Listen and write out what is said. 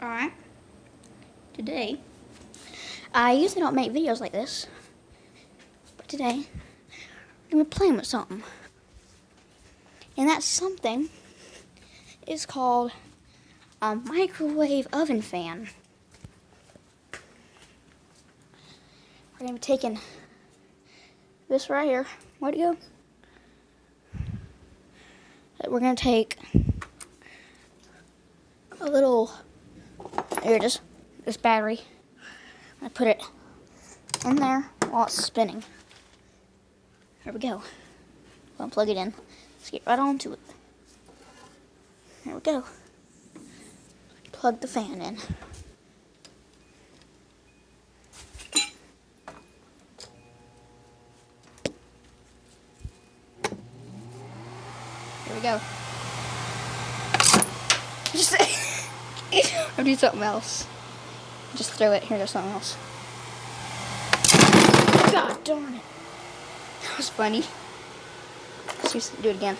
Alright, today, I usually don't make videos like this, but today, I'm going to be playing with something. And that something is called a microwave oven fan. We're going to be taking this right here. Where'd it go? We're going to take a little, here it is, this battery. I put it in there while it's spinning. Here we go. Unplug it in. Let's get right on to it. Here we go. Plug the fan in. Here we go. Just I'll do something else. Just throw it. Here goes something else. God darn it. That was funny. Let's do it again.